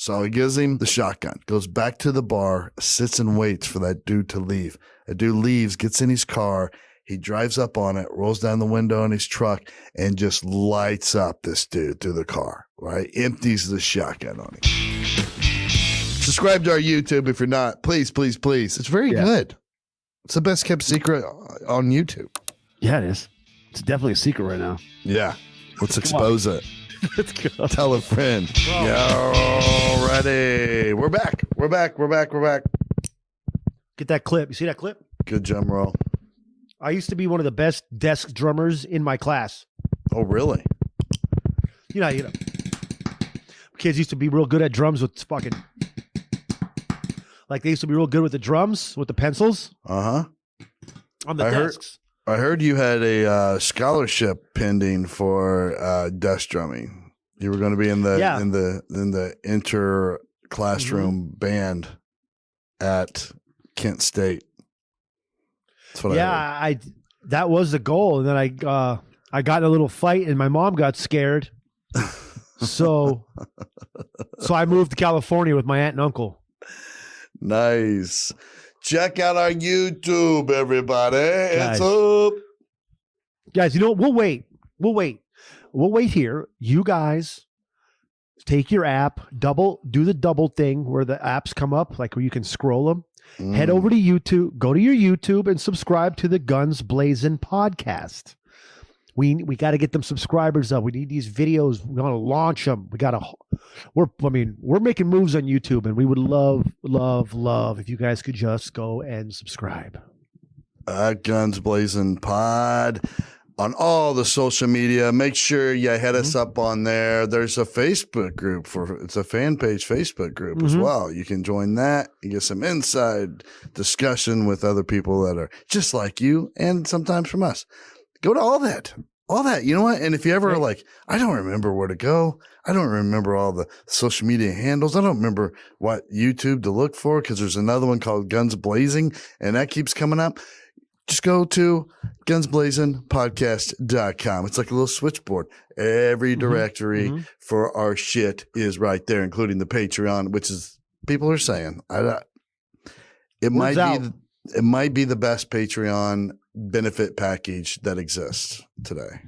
So he gives him the shotgun, goes back to the bar, sits and waits for that dude to leave. That dude leaves, gets in his car. He drives up on it, rolls down the window in his truck, and just lights up this dude through the car, right? Empties the shotgun on him. Subscribe to our YouTube if you're not. Please, please, please. It's very good. It's the best kept secret on YouTube. Yeah, it is. It's definitely a secret right now. Yeah. Let's expose it. Let's go. Tell a friend. Yo, ready. We're back. We're back. Get that clip. You see that clip? Good drum roll. I used to be one of the best desk drummers in my class. Oh, really? You know. Kids used to be real good at drums with fucking... Like they used to be real good with the drums, with the pencils. Uh-huh. On the desks. I heard you had a scholarship pending for desk drumming. You were going to be in the inter classroom band at Kent State. That's what I heard. That was the goal, and then I got in a little fight, and my mom got scared. So I moved to California with my aunt and uncle. Nice. Check out our YouTube, everybody. It's up. Guys, you know what? We'll wait here. You guys take your app, do the double thing where the apps come up, like where you can scroll them. Head over to YouTube, go to your YouTube and subscribe to the Guns Blazin Podcast. We got to get them subscribers up. We need these videos. We want to launch them. We're making moves on YouTube, and we would love if you guys could just go and subscribe. Guns Blazin Pod on all the social media. Make sure you hit us up on there. There's a Facebook group it's a fan page Facebook group as well. You can join that. You get some inside discussion with other people that are just like you, and sometimes from us. Go to all that. You know what? And if you ever are like, I don't remember where to go. I don't remember all the social media handles. I don't remember what YouTube to look for because there's another one called Guns Blazing, and that keeps coming up. Just go to gunsblazinpodcast.com. It's like a little switchboard. Every directory for our shit is right there, including the Patreon, which is people are saying it might be the best Patreon benefit package that exists today.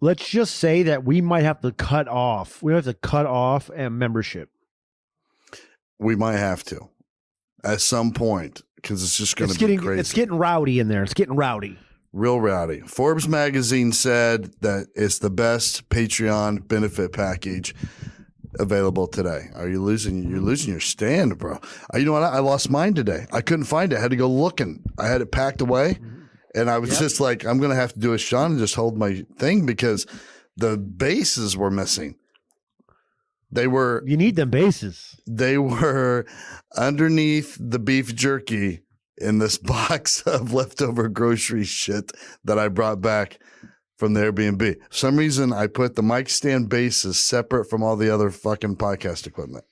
Let's just say that we might have to cut off. We have to cut off a membership. We might have to at some point because it's just going to be crazy. It's getting rowdy in there. It's getting rowdy. Real rowdy. Forbes magazine said that it's the best Patreon benefit package available today. You're losing your stand, bro. You know what? I lost mine today. I couldn't find it. I had to go looking. I had it packed away, and I was just like, I'm going to have to do a Shaun and just hold my thing because the bases were missing. You need them bases. They were underneath the beef jerky in this box of leftover grocery shit that I brought back from the Airbnb. For some reason, I put the mic stand bases separate from all the other fucking podcast equipment.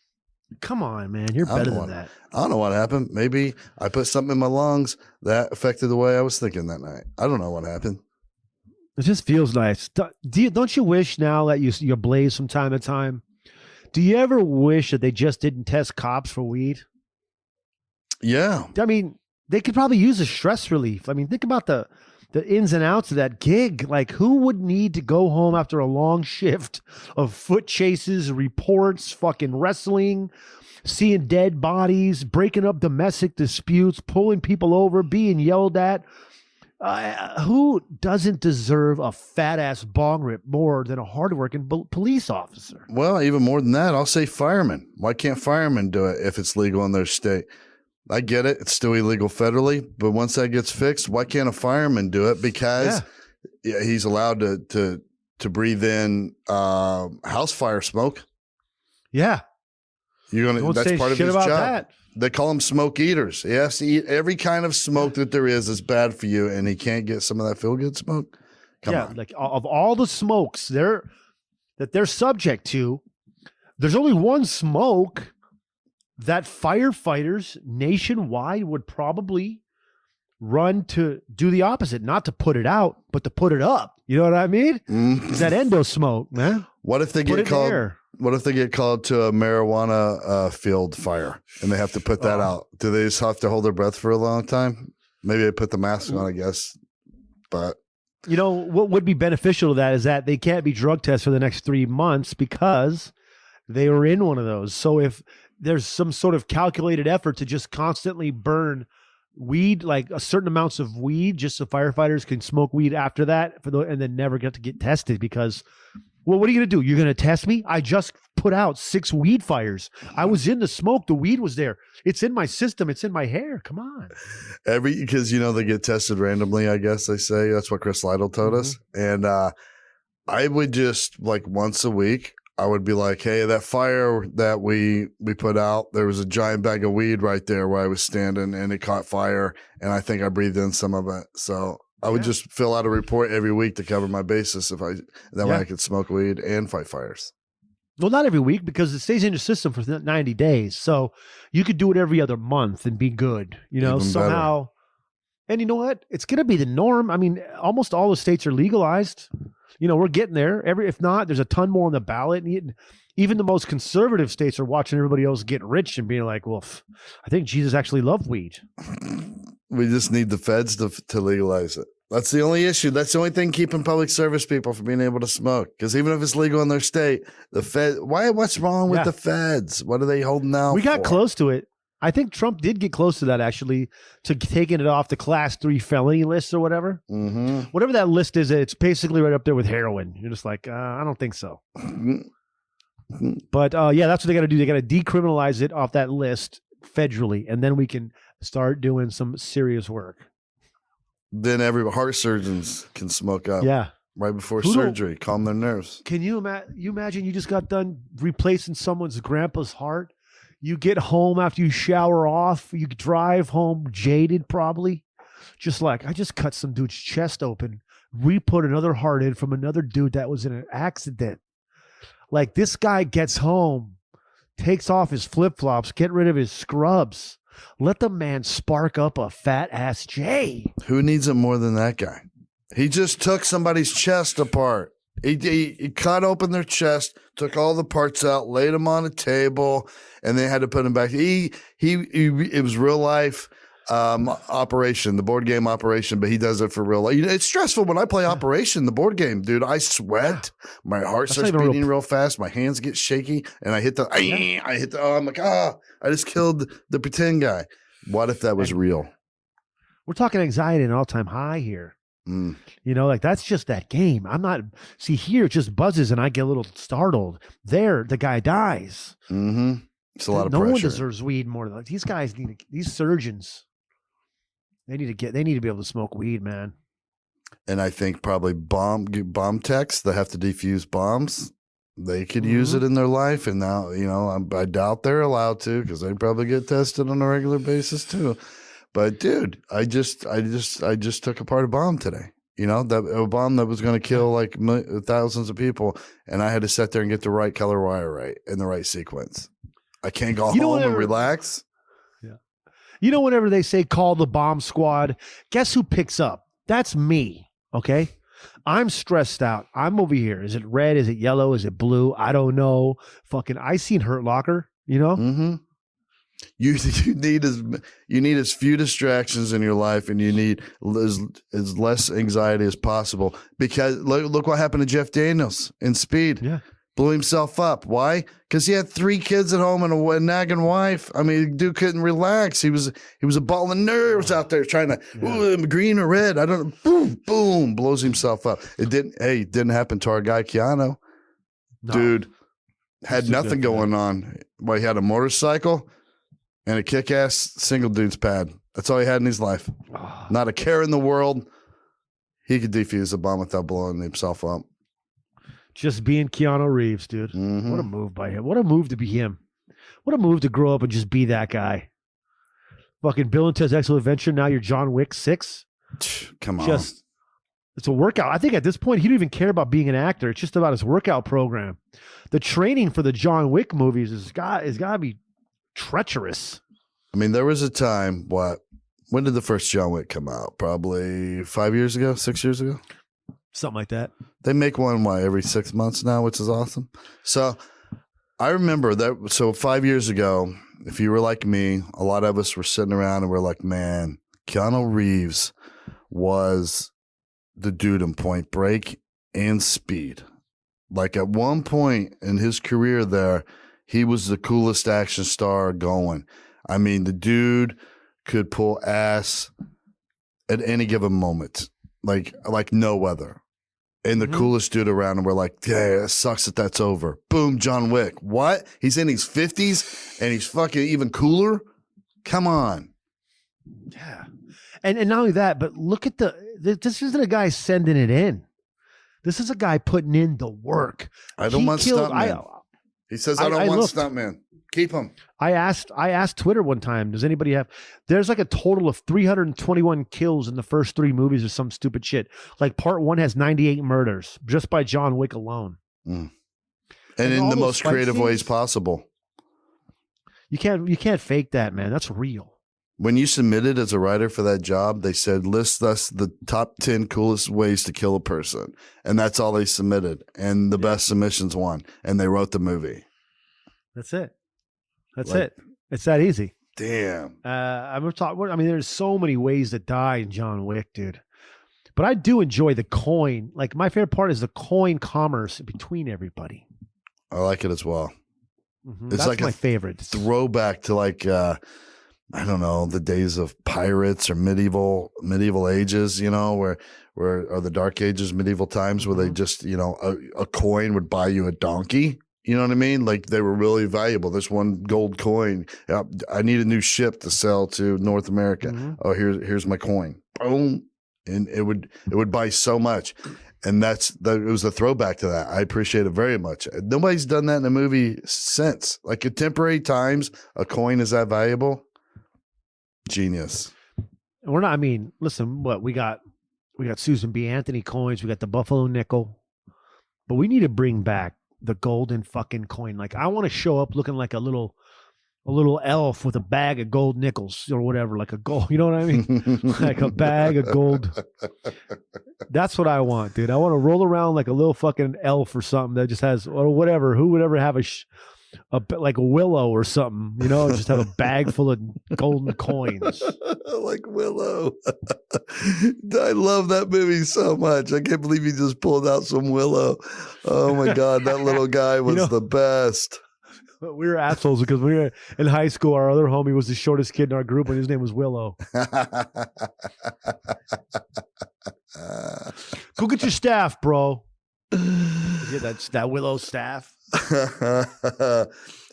Come on, man. You're better than that. I don't know what happened. Maybe I put something in my lungs that affected the way I was thinking that night. I don't know what happened. It just feels nice. Don't you wish now that you blaze from time to time? Do you ever wish that they just didn't test cops for weed? Yeah. I mean, they could probably use a stress relief. I mean, think about the ins and outs of that gig. Like, who would need to go home after a long shift of foot chases, reports, fucking wrestling, seeing dead bodies, breaking up domestic disputes, pulling people over, being yelled at? Who doesn't deserve a fat-ass bong rip more than a hardworking police officer? Well, even more than that, I'll say firemen. Why can't firemen do it if it's legal in their state? I get it. It's still illegal federally, but once that gets fixed, why can't a fireman do it? Because he's allowed to breathe in house fire smoke. Yeah. That's part of his job. That. They call them smoke eaters. He has to eat every kind of smoke that there is bad for you, and he can't get some of that feel-good smoke? Come on. Like of all the smokes that they're subject to, there's only one smoke that firefighters nationwide would probably run to do the opposite, not to put it out, but to put it up. You know what I mean? It's that endo smoke, man. What if they get called? What if they get called to a marijuana field fire and they have to put that out? Do they just have to hold their breath for a long time? Maybe they put the mask on, I guess. But what would be beneficial to that is that they can't be drug tested for the next 3 months because they were in one of those. So if there's some sort of calculated effort to just constantly burn weed, like a certain amounts of weed, just so firefighters can smoke weed after that and then never get to get tested because, well, what are you going to do? You're going to test me? I just put out 6 weed fires. I was in the smoke. The weed was there. It's in my system. It's in my hair. Come on. Because, they get tested randomly, I guess they say. That's what Chris Lytle told us. And I would just, like, once a week, I would be like, hey, that fire that we put out, there was a giant bag of weed right there where I was standing and it caught fire. And I think I breathed in some of it. So I would just fill out a report every week to cover my basis way I could smoke weed and fight fires. Well, not every week because it stays in your system for 90 days. So you could do it every other month and be good, Even somehow. better. And you know what? It's going to be the norm. I mean, almost all the states are legalized. We're getting there. If not, there's a ton more on the ballot. And even the most conservative states are watching everybody else get rich and being like, well, I think Jesus actually loved weed. We just need the feds to legalize it. That's the only issue. That's the only thing keeping public service people from being able to smoke. Because even if it's legal in their state, what's wrong with the feds? What are they holding out? We got close to it. I think Trump did get close to that, actually, to taking it off the class 3 felony list or whatever. Mm-hmm. Whatever that list is, it's basically right up there with heroin. You're just like, I don't think so. But that's what they got to do. They got to decriminalize it off that list federally, and then we can start doing some serious work. Then every heart surgeons can smoke up. Yeah. Right before surgery, calm their nerves. Can you imagine you just got done replacing someone's grandpa's heart? You get home after you shower off. You drive home jaded, probably. Just like, I just cut some dude's chest open. Re-put another heart in from another dude that was in an accident. Like, this guy gets home, takes off his flip-flops, get rid of his scrubs. Let the man spark up a fat-ass J. Who needs it more than that guy? He just took somebody's chest apart. He cut open their chest, took all the parts out, laid them on a table, and they had to put them back. It was real life operation, the board game Operation, but he does it for real life. It's stressful when I play Operation, the board game, dude. I sweat, my heart starts beating real fast, my hands get shaky, and I hit the. I'm like, I just killed the pretend guy. What if that was real? We're talking anxiety at an all-time high here. Like, that's just that game. Here it just buzzes and I get a little startled. There, the guy dies. Mm-hmm. It's a lot of pressure. No one deserves weed more than these guys. These surgeons, they need to be able to smoke weed, man. And I think probably bomb techs that have to defuse bombs, they could use it in their life. And now, I doubt they're allowed to because they probably get tested on a regular basis too. But dude, I just took apart a bomb today. A bomb that was going to kill like thousands of people, and I had to sit there and get the right color wire right in the right sequence. I can't go home and relax. Yeah. Whenever they say call the bomb squad, guess who picks up? That's me. Okay. I'm stressed out. I'm over here. Is it red? Is it yellow? Is it blue? I don't know. I seen Hurt Locker, Mm-hmm. You need as few distractions in your life, and you need as less anxiety as possible. Because look what happened to Jeff Daniels in Speed. Yeah, blew himself up. Why? Because he had 3 kids at home and a nagging wife. I mean, dude couldn't relax. He was a ball of nerves out there trying to green or red. I don't know. Boom, boom, blows himself up. It didn't happen to our guy Keanu. No. Dude had nothing going on. Well, he had a motorcycle and a kick-ass single dude's pad. That's all he had in his life. Not a care in the world. He could defuse a bomb without blowing himself up. Just being Keanu Reeves, dude. Mm-hmm. What a move by him. What a move to be him. What a move to grow up and just be that guy. Fucking Bill and Ted's Excellent Adventure. Now you're John Wick 6. Come on. It's a workout. I think at this point, he don't even care about being an actor. It's just about his workout program. The training for the John Wick movies is got to be treacherous. I mean, there was a time, when did the first John Wick come out? Probably 5 years ago, 6 years ago? Something like that. They make one, every 6 months now, which is awesome. So I remember that. So 5 years ago, if you were like me, a lot of us were sitting around and we're like, man, Keanu Reeves was the dude in Point Break and Speed. Like at one point in his career there, he was the coolest action star going. I mean, the dude could pull ass at any given moment, like no other. And the coolest dude around, and we're like, yeah, it sucks that that's over. Boom, John Wick. What? He's in his 50s and he's fucking even cooler? Come on. Yeah. And not only that, but look at this isn't a guy sending it in. This is a guy putting in the work. I don't want stuntmen. He says, I don't want stuntmen. Keep him. I asked Twitter one time, does anybody have, there's like a total of 321 kills in the first 3 movies or some stupid shit. Like part 1 has 98 murders just by John Wick alone. And in the most creative ways possible. You can't fake that, man. That's real. When you submitted as a writer for that job, they said, list us the top 10 coolest ways to kill a person. And that's all they submitted. And the best submissions won. And they wrote the movie. That's it. That's it. It's that easy. Damn. I mean, there's so many ways to die in John Wick, dude. But I do enjoy the coin. Like, my favorite part is the coin commerce between everybody. I like it as well. It's That's like my favorite. Throwback to like, I don't know, the days of pirates or medieval ages, you know, where or the dark ages, medieval times where they just, you know, a coin would buy you a donkey. You know what I mean? Like they were really valuable. This one gold coin. I need a new ship to sell to North America. Oh, here's my coin. Boom. And it would buy so much. And it was a throwback to that. I appreciate it very much. Nobody's done that in a movie since. Like contemporary times, a coin is that valuable. Genius. We're not, I mean, listen, we got Susan B. Anthony coins, we got the Buffalo nickel, but we need to bring back the golden fucking coin. Like I want to show up looking like a little elf with a bag of gold nickels or whatever, like a gold, you know what I mean? Like a bag of gold. That's what I want, dude. I want to roll around like a little fucking elf or something that just has, or whatever, who would ever have like a Willow or something, you know, just have a bag full of golden coins. Like Willow. I love that movie so much. I can't believe you just pulled out some Willow. Oh my God, that little guy was the best. We were assholes because when we were in high school, our other homie was the shortest kid in our group and his name was Willow. Go get your staff, bro. Yeah, that Willow staff.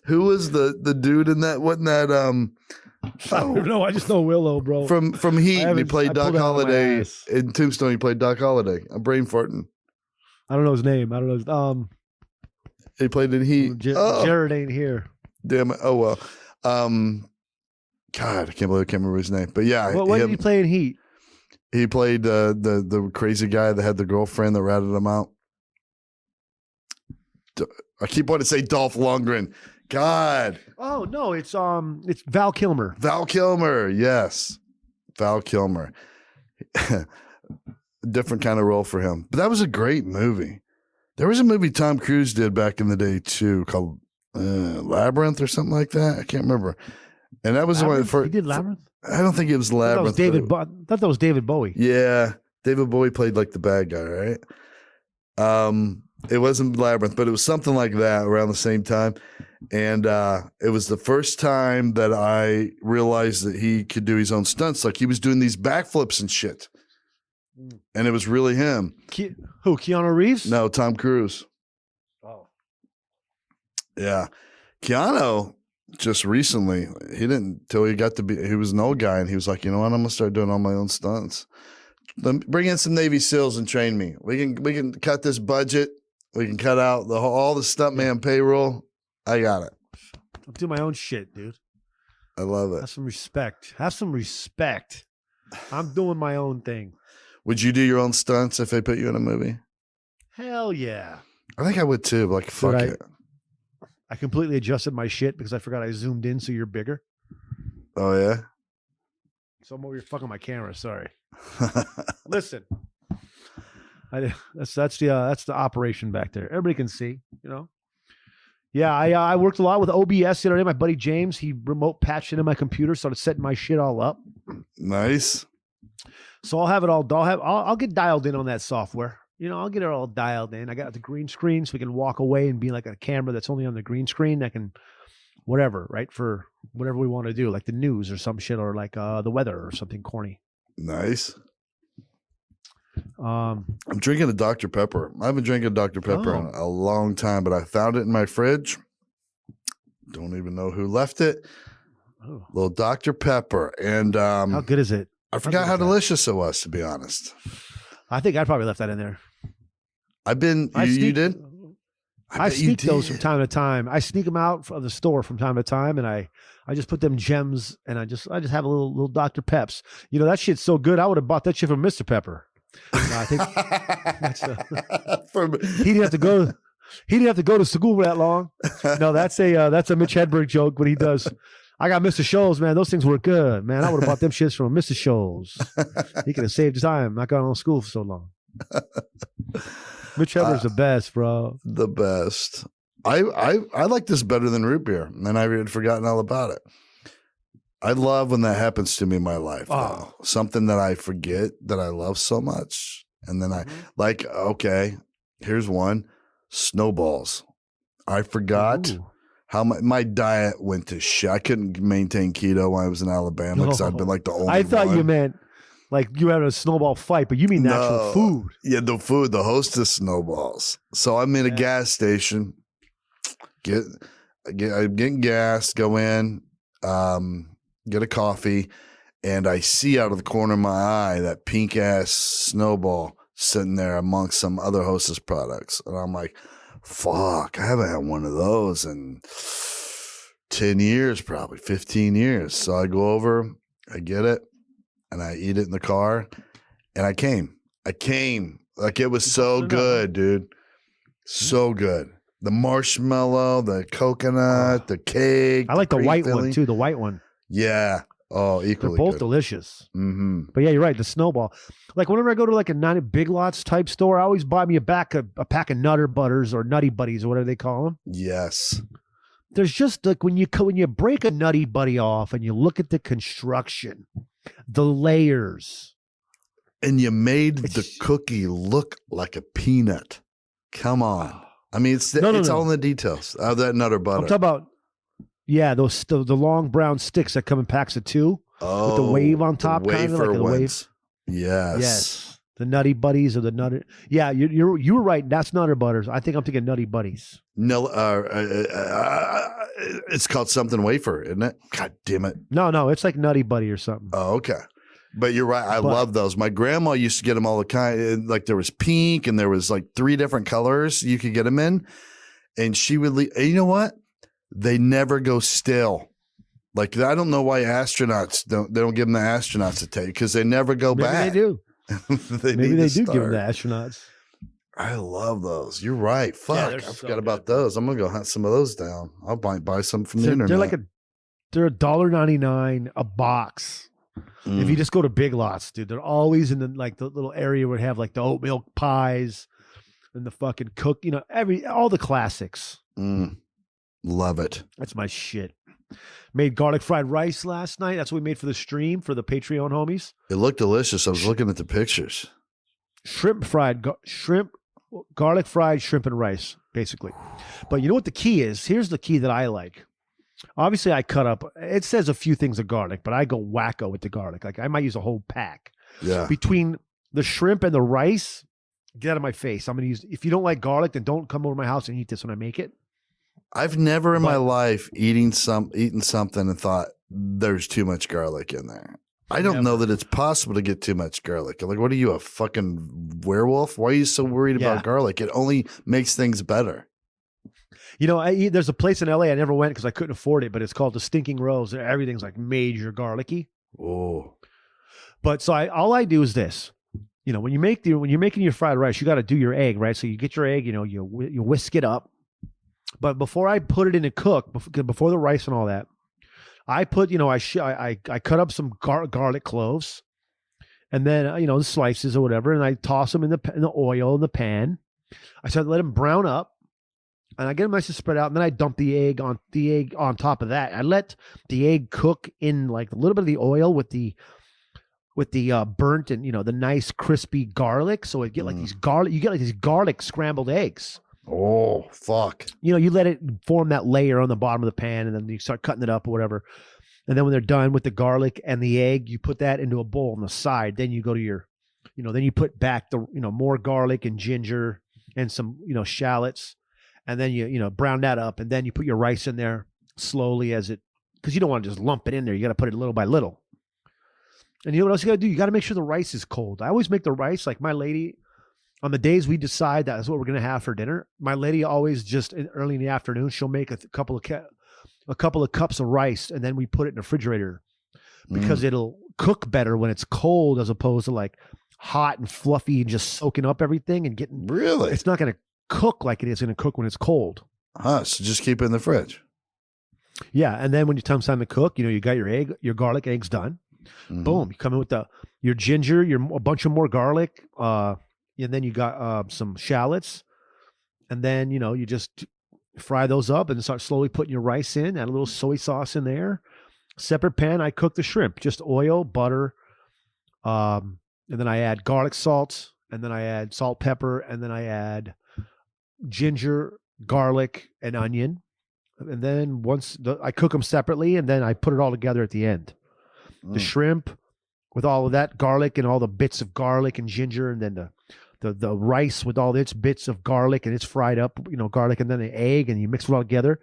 Who was the dude in that? Wasn't that I don't know. I just know Willow, bro. From Heat. He played Doc Holliday in Tombstone. He played Doc Holliday. I'm brain farting. I don't know his name. I don't know. He played in Heat. Jared ain't here. Damn it. Oh well. God, I can't remember his name. But yeah, what did he play in Heat? He played the crazy guy that had the girlfriend that ratted him out. I keep wanting to say Dolph Lundgren. God. Oh no, it's Val Kilmer. Val Kilmer, yes. Val Kilmer. Different kind of role for him. But that was a great movie. There was a movie Tom Cruise did back in the day too called Labyrinth or something like that. I can't remember. And that was Labyrinth? He did Labyrinth? I don't think it was Labyrinth. I thought that was David Bowie. Yeah. David Bowie played like the bad guy, right? It wasn't Labyrinth, but it was something like that around the same time. And it was the first time that I realized that he could do his own stunts. Like he was doing these backflips and shit. And it was really him. Who, Keanu Reeves? No, Tom Cruise. Oh. Yeah. Keanu, just recently, he didn't, till he got to be, he was an old guy and he was like, you know what, I'm going to start doing all my own stunts. Bring in some Navy SEALs and train me. We can cut this budget. We can cut out all the stuntman payroll. I got it. I'll do my own shit, dude. I love it. Have some respect. I'm doing my own thing. Would you do your own stunts if they put you in a movie? Hell yeah. I think I would too. But like, fuck it. I completely adjusted my shit because I forgot I zoomed in so you're bigger. Oh, yeah? So I'm over here fucking my camera. Sorry. Listen. That's the operation back there. Everybody can see, you know. Yeah, I worked a lot with OBS the other day. My buddy James, he remote patched into my computer, started setting my shit all up. Nice. So I'll have it all. I'll get dialed in on that software. I'll get it all dialed in. I got the green screen, so we can walk away and be like a camera that's only on the green screen that can, whatever, right, for whatever we want to do, like the news or some shit, or like the weather or something corny. Nice. I'm drinking a Dr. Pepper. I've been drinking Dr. Pepper in a long time, but I found it in my fridge. Don't even know who left it. Oh. Little Dr. Pepper. And how good is it? I forgot how delicious it was, to be honest. I think I probably left that in there. You did? I sneak those from time to time. I sneak them out of the store from time to time, and I just put them gems, and I just have a little Dr. Peps. That shit's so good. I would have bought that shit from Mr. Pepper. I think that's he didn't have to go. He didn't have to go to school that long. No, that's a Mitch Hedberg joke. What he does. I got Mr. Scholl's, man. Those things were good, man. I would have bought them shits from Mr. Scholl's. He could have saved his time. Not going to school for so long. Mitch Hedberg's the best, bro. The best. I like this better than root beer, and I had forgotten all about it. I love when that happens to me in my life. Oh. Something that I forget that I love so much, and then okay, here's one: snowballs. I forgot. Ooh. How my diet went to shit. I couldn't maintain keto when I was in Alabama because I've been like the only I thought one. you meant like you had a snowball fight, but you mean the actual food. Yeah, the food, the hostess snowballs. So I'm in a gas station. I'm getting gas, go in, get a coffee, and I see out of the corner of my eye that pink ass snowball sitting there amongst some other hostess products. And I'm like, fuck, I haven't had one of those in 10 years, probably 15 years. So I go over, I get it, and I eat it in the car. And I came. Like, it was so good, dude. So good. The marshmallow, the coconut, the cake. I like the white filling. one, too. The white one. Yeah. Oh, equally They're both good. delicious. Mm-hmm. But yeah, you're right. The snowball. Like whenever I go to like a Big Lots type store, I always buy me a pack of Nutter Butters or Nutty Buddies or whatever they call them. Yes. There's just like when you break a Nutty Buddy off and you look at the construction, the layers. And you made the cookie look like a peanut. Come on. I mean, it's all in the details of that Nutter Butter. I'm talking about, those the long brown sticks that come in packs of 2 with the wave on top, kind of like a wave. Yes. The Nutty Buddies or the Nutter. Yeah, you were right. That's Nutter Butters. I think I'm thinking Nutty Buddies. No, it's called something wafer, isn't it? God damn it. No, it's like Nutty Buddy or something. Oh, okay. But you're right. I love those. My grandma used to get them all the kind. Like there was pink and there was like 3 different colors you could get them in. And she would leave. And you know what? They never go stale. Like I don't know why astronauts they don't give them the astronauts to take because they never go back. Maybe they do. Maybe they do give them the astronauts. I love those. You're right. Fuck, Yeah, I so forgot about those. I'm gonna go hunt some of those down. I'll buy some from the internet. They're $1.99 a box. If you just go to Big Lots, dude, they're always in the little area where they have like the oat milk pies and the fucking all the classics. Love it. That's my shit. Made garlic fried rice last night. That's what we made for the stream for the Patreon homies. It looked delicious. I was looking at the pictures. Garlic fried shrimp and rice, basically. But you know what the key is? Here's the key that I like. Obviously, I cut up. It says a few things of garlic, but I go wacko with the garlic. Like I might use a whole pack. Yeah. Between the shrimp and the rice, get out of my face. I'm gonna use. If you don't like garlic, then don't come over to my house and eat this when I make it. I've never in my life eaten something and thought there's too much garlic in there. I don't know that it's possible to get too much garlic. Like, what are you, a fucking werewolf? Why are you so worried about garlic? It only makes things better. You know, there's a place in LA I never went because I couldn't afford it, but it's called the Stinking Rose. Everything's like major garlicky. Oh, but so all I do is this. You know, when you're making your fried rice, you got to do your egg, right? So you get your egg, you whisk it up. But before I put it in a cook, before the rice and all that, I put, I cut up some garlic cloves, and then the slices or whatever, and I toss them in the oil in the pan. I start to let them brown up. and I get them nice and spread out, and then I dump the egg on top of that. I let the egg cook in like a little bit of the oil with the burnt and the nice crispy garlic. So it get like these garlic. You get like these garlic scrambled eggs. Oh fuck! You let it form that layer on the bottom of the pan, and then you start cutting it up or whatever. And then when they're done with the garlic and the egg, you put that into a bowl on the side. Then you go to your, then you put back the more garlic and ginger and some shallots, and then you brown that up, and then you put your rice in there slowly because you don't want to just lump it in there. You got to put it little by little. And you know what else you got to do? You got to make sure the rice is cold. I always make the rice like my lady. On the days we decide that's what we're going to have for dinner, my lady always just early in the afternoon, she'll make a couple of cups of rice, and then we put it in the refrigerator because it'll cook better when it's cold as opposed to like hot and fluffy and just soaking up everything and getting. Really? It's not going to cook like it is going to cook when it's cold. So just keep it in the fridge. Yeah, and then when it comes time to cook, you got your garlic eggs done. Mm-hmm. Boom, you come in with your ginger, a bunch of more garlic. And then you got some shallots, and then you just fry those up and start slowly putting your rice in. Add a little soy sauce in there. Separate pan, I cook the shrimp, just oil, butter, and then I add garlic salt, and then I add salt, pepper, and then I add ginger, garlic, and onion. And then I cook them separately, and then I put it all together at the end. The shrimp with all of that garlic and all the bits of garlic and ginger, and then the rice with all its bits of garlic, and it's fried up, garlic, and then the egg, and you mix it all together.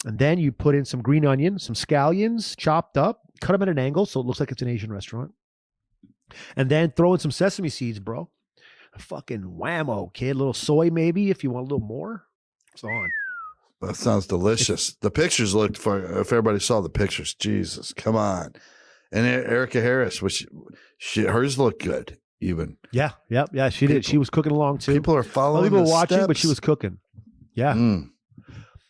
And then you put in some green onion, some scallions chopped up, cut them at an angle so it looks like it's an Asian restaurant. And then throw in some sesame seeds, bro. Fucking whammo, kid. A little soy maybe if you want a little more. It's on. That sounds delicious. The pictures looked if everybody saw the pictures, Jesus, come on. And Erica Harris, hers looked good. Even yeah, she did. She was cooking along too. People are following. People were the watching, steps. but she was cooking. Yeah,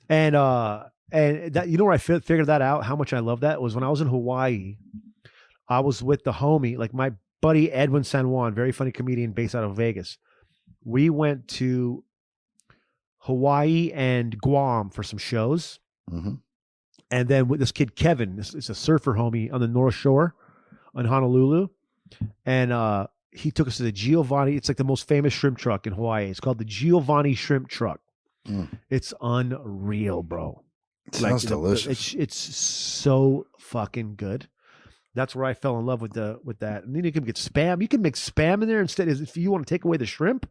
and that where I figured that out. How much I love that was when I was in Hawaii. I was with the homie, like my buddy Edwin San Juan, very funny comedian based out of Vegas. We went to Hawaii and Guam for some shows, and then with this kid Kevin, this is a surfer homie on the North Shore, on Honolulu, and he took us to the Giovanni. It's like the most famous shrimp truck in Hawaii. It's called the Giovanni Shrimp Truck. It's unreal, bro. Sounds delicious. It's so fucking good. That's where I fell in love with that. And then you can get spam. You can mix spam in there instead. If you want to take away the shrimp,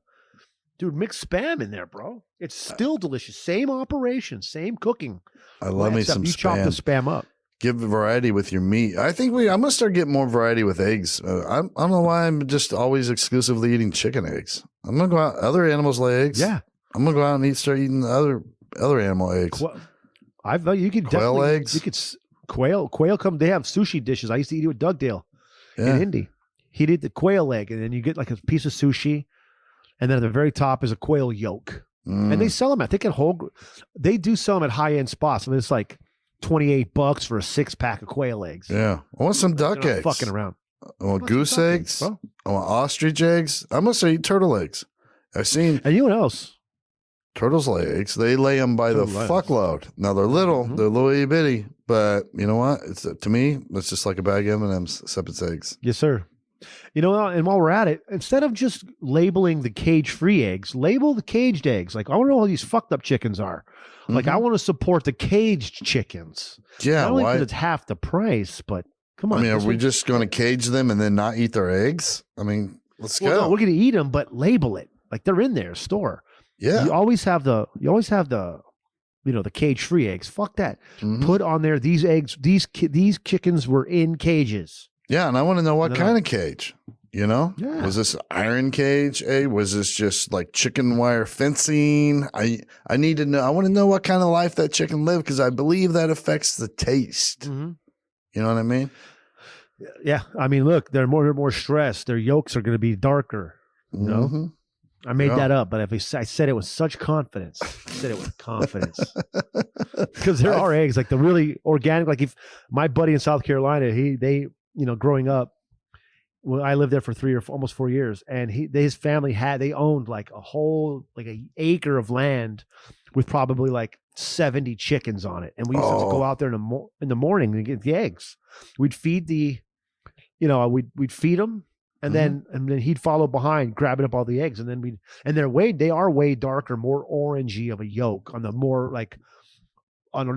dude, mix spam in there, bro. It's still delicious. Same operation, same cooking. I love me some you spam. Chop the spam up. Give variety with your meat. I think I'm gonna start getting more variety with eggs. I don't know why I'm just always exclusively eating chicken eggs. I'm gonna go out. Other animals lay eggs. Yeah, I'm gonna go out and start eating the other animal eggs. You could quail definitely, eggs. You could quail come. They have sushi dishes. I used to eat it with Dugdale in Indy. He'd eat the quail egg, and then you get like a piece of sushi, and then at the very top is a quail yolk. And they sell them. I think they do sell them at high end spots. I mean, it's like $28 for a 6-pack of quail eggs. Yeah, I want some duck eggs. Fucking around. I want goose eggs. I want ostrich eggs. I must eat turtle eggs. I've seen. And you know what else? Turtles lay eggs. They lay them by the fuckload. Now they're little. They're little itty bitty. But you know what? It's to me, it's just like a bag of M&Ms, except it's eggs. Yes, sir. You know, and while we're at it, instead of just labeling the cage-free eggs, label the caged eggs. Like, I want to know how these fucked up chickens are. Like, I want to support the caged chickens. Yeah, not only because it's half the price, but come on. I mean, are we just going to cage them and then not eat their eggs? I mean, let's go. No, we're going to eat them, but label it like they're in their store. Yeah, you always have the the cage-free eggs. Fuck that. Put on there these eggs. These chickens were in cages. Yeah, and I want to know what kind of cage. You know, was this iron cage? Was this just like chicken wire fencing? I need to know. I want to know what kind of life that chicken lived because I believe that affects the taste. You know what I mean? Yeah, I mean, look, they're more stressed. Their yolks are going to be darker. You know, I made that up, but I said it with such confidence. Because there are eggs like the really organic. Like if my buddy in South Carolina, they growing up. Well, I lived there for almost 4 years, and his family owned like a whole like an acre of land with probably like 70 chickens on it. And we used to go out there in the morning and get the eggs. We'd feed we'd feed them. And then he'd follow behind, grabbing up all the eggs, and then they are way darker, more orangey of a yolk on the more like on a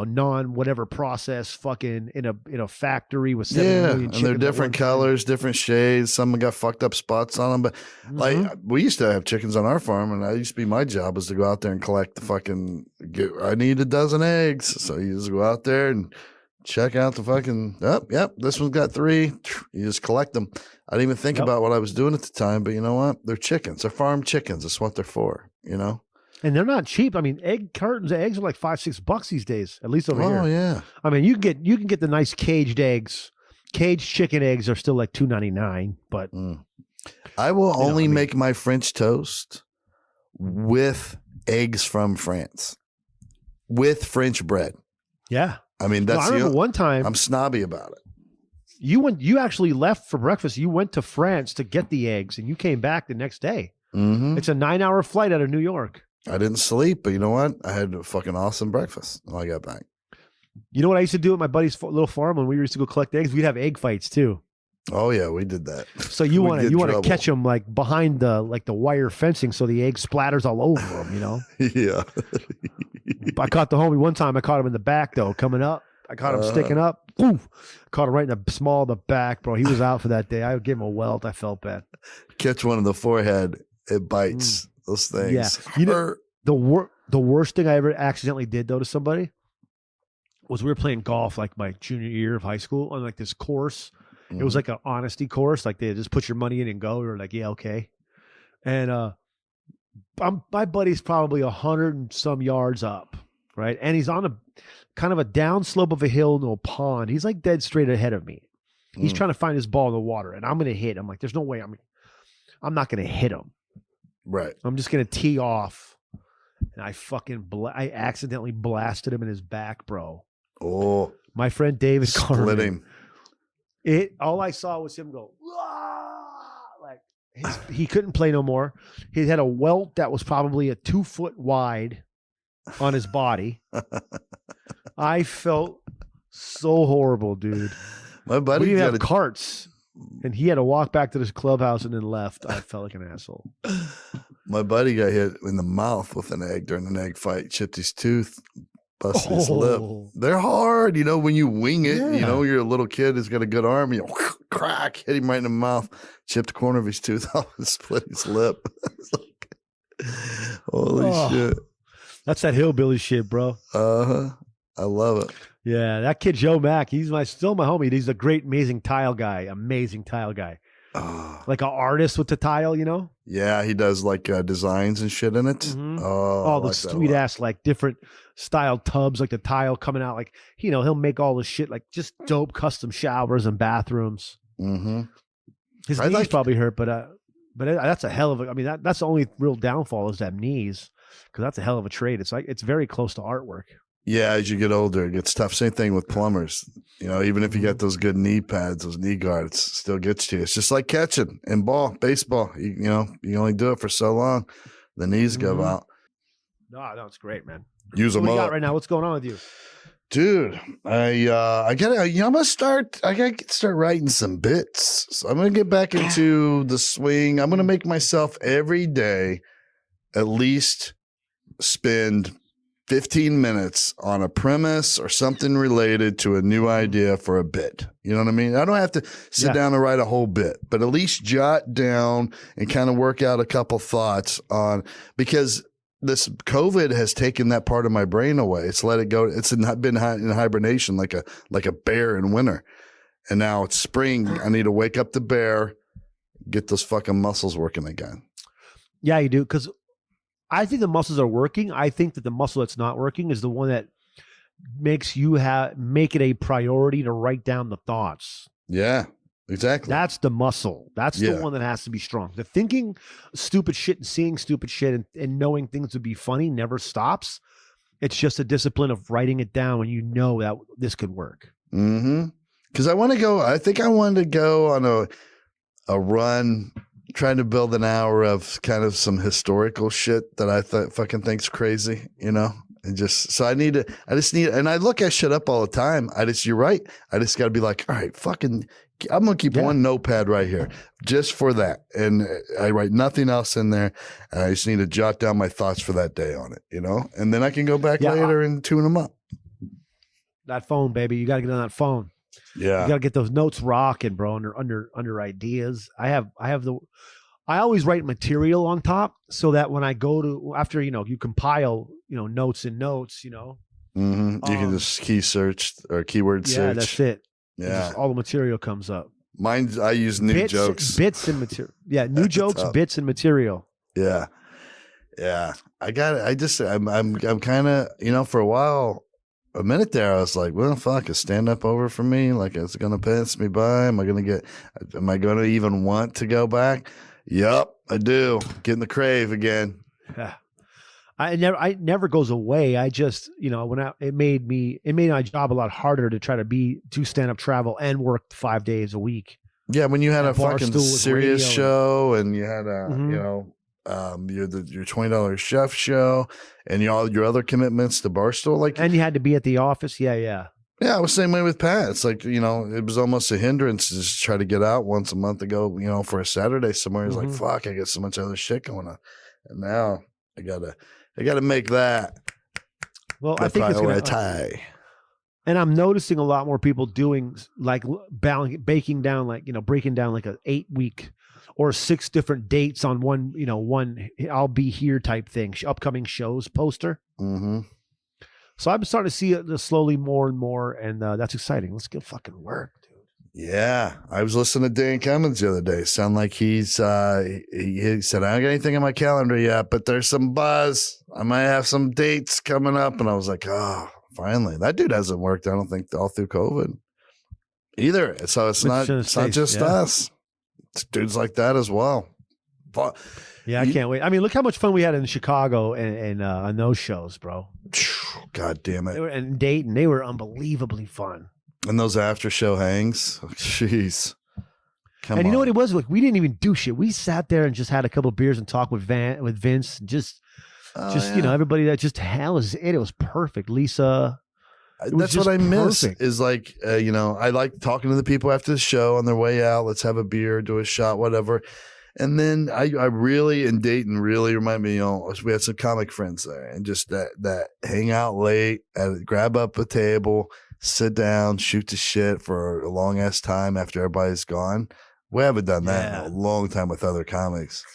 non whatever process fucking in a factory with 7 million and they're different colors, different shades. Some got fucked up spots on them, but like we used to have chickens on our farm, and my job was to go out there and collect the fucking. I need a dozen eggs, so you just go out there and check out the fucking. This one's got 3. You just collect them. I didn't even think about what I was doing at the time, but you know what? They're chickens. They're farm chickens. That's what they're for, And they're not cheap. I mean, cartons of eggs are like $5-6 these days, at least over here. Oh yeah. I mean, you can get the nice caged eggs. Caged chicken eggs are still like $2.99, but I will only make my French toast with eggs from France, with French bread. Yeah. I mean, I remember one time I'm snobby about it. You actually left for breakfast. You went to France to get the eggs, and you came back the next day. Mm-hmm. It's a 9-hour flight out of New York. I didn't sleep, but you know what? I had a fucking awesome breakfast when I got back. You know what I used to do at my buddy's little farm when we used to go collect eggs? We'd have egg fights too. Oh yeah, we did that. So you want to catch them like behind the wire fencing, so the egg splatters all over them. Yeah. I caught the homie one time. I caught him in the back though, coming up. I caught him sticking up. Oof. Caught him right in the small of the back, bro. He was out for that day. I gave him a welt. I felt bad. Catch one in the forehead. It bites. Those things. Yeah. The worst thing I ever accidentally did though to somebody was we were playing golf like my junior year of high school on like this course. It was like an honesty course. Like they just put your money in and go. We were like, yeah, okay. And my buddy's probably 100 and some yards up, right? And he's on a kind of a down slope of a hill into a pond. He's like dead straight ahead of me. He's trying to find his ball in the water, and I'm going to hit. I'm like, there's no way I'm not going to hit him. Right. I'm just going to tee off. And I accidentally blasted him in his back, bro. Oh. My friend David split him. All I saw was him go, like he couldn't play no more. He had a welt that was probably a 2 foot wide on his body. I felt so horrible, dude. My buddy we didn't have carts, and he had to walk back to this clubhouse and then left. I felt like an asshole. My buddy got hit in the mouth with an egg during an egg fight, chipped his tooth, busted his lip. They're hard, when you wing it, you're a little kid who's got a good arm, crack, hit him right in the mouth, chipped the corner of his tooth off and split his lip. It's like, holy shit. That's that hillbilly shit, bro. Uh-huh. I love it. Yeah, that kid Joe Mack, he's still my homie. He's a great, amazing tile guy. Like an artist with the tile, Yeah, he does like designs and shit in it. Mm-hmm. All the sweet ass, like different style tubs, like the tile coming out. Like, he'll make all the shit, like just dope custom showers and bathrooms. Mm-hmm. His knees probably hurt, but that's a hell of a, that's the only real downfall is that knees, because that's a hell of a trade. It's like, it's very close to artwork. Yeah, as you get older, it gets tough. Same thing with plumbers. Even if you get those good knee pads, those knee guards, it still gets to you. It's just like catching in baseball. You only do it for so long. The knees give out. No, it's great, man. Use them up. What you got right now? What's going on with you? Dude, I gotta start writing some bits. So I'm gonna get back into the swing. I'm gonna make myself every day at least spend 15 minutes on a premise or something related to a new idea for a bit. You know what I mean? I don't have to sit down and write a whole bit, but at least jot down and kind of work out a couple thoughts on, because this COVID has taken that part of my brain away. It's let it go. It's been in hibernation like a bear in winter. And now it's spring. I need to wake up the bear, get those fucking muscles working again. Yeah, you do. Because I think the muscles are working. I think that the muscle that's not working is the one that makes you make it a priority to write down the thoughts. Yeah, exactly. That's the muscle. That's the one that has to be strong. The thinking stupid shit and seeing stupid shit and knowing things would be funny never stops. It's just a discipline of writing it down when you know that this could work. Mm-hmm. Because I think I wanted to go on a run trying to build an hour of kind of some historical shit that I fucking think's crazy, you know? And just, so I just need, and I look at shit up all the time. You're right. I just got to be like, all right, fucking, I'm going to keep one notepad right here just for that. And I write nothing else in there. And I just need to jot down my thoughts for that day on it, you know? And then I can go back later and tune them up. That phone, baby. You got to get on that phone. Yeah. You got to get those notes rocking, bro, under ideas. I always write material on top so that when I go to, after, you compile, notes and notes, Mm-hmm. You can just key search or keyword search. Yeah, that's it. Yeah. All the material comes up. I use new jokes. Bits and material. Yeah. New jokes, bits and material. Yeah. Yeah. I'm kind of, for a while, a minute there, I was like, well, fuck, is stand up over for me? Like, it's going to pass me by? Am I going to even want to go back? Yup, I do. Getting the crave again. Yeah. It never goes away. I just, it made my job a lot harder to try to stand up travel and work 5 days a week. Yeah. When you had a fucking serious show and you had your $20 chef show and all your other commitments to Barstool, and you had to be at the office. Yeah. Yeah, I was the same way with Pat. It's like, it was almost a hindrance to just try to get out once a month to go, for a Saturday somewhere. He's like, fuck, I got so much other shit going on. And now I gotta make that. Well, I think it's going to, and I'm noticing a lot more people doing like breaking down like an 8-week or 6 different dates on one I'll be here type thing, upcoming shows poster. Mm-hmm. So I'm starting to see it slowly more and more, and that's exciting. Let's get fucking work, dude. Yeah, I was listening to Dan Cummins the other day. Sound like he said, I don't got anything on my calendar yet, but there's some buzz. I might have some dates coming up. And I was like, oh, finally. That dude hasn't worked, I don't think, all through COVID either. So it's not just us. It's dudes like that as well. But yeah, I can't wait. I mean, look how much fun we had in Chicago and on those shows, bro. God damn it. And Dayton, they were unbelievably fun. And those after show hangs. Jeez. Come on. You know what it was? Like, we didn't even do shit. We sat there and just had a couple of beers and talked with Vince. Everybody that just it was perfect. Lisa. That's what I miss is like, I like talking to the people after the show on their way out. Let's have a beer, do a shot, whatever. And then I really, in Dayton, really remind me, we had some comic friends there and just that hang out late, grab up a table, sit down, shoot the shit for a long ass time after everybody's gone. We haven't done that in a long time with other comics.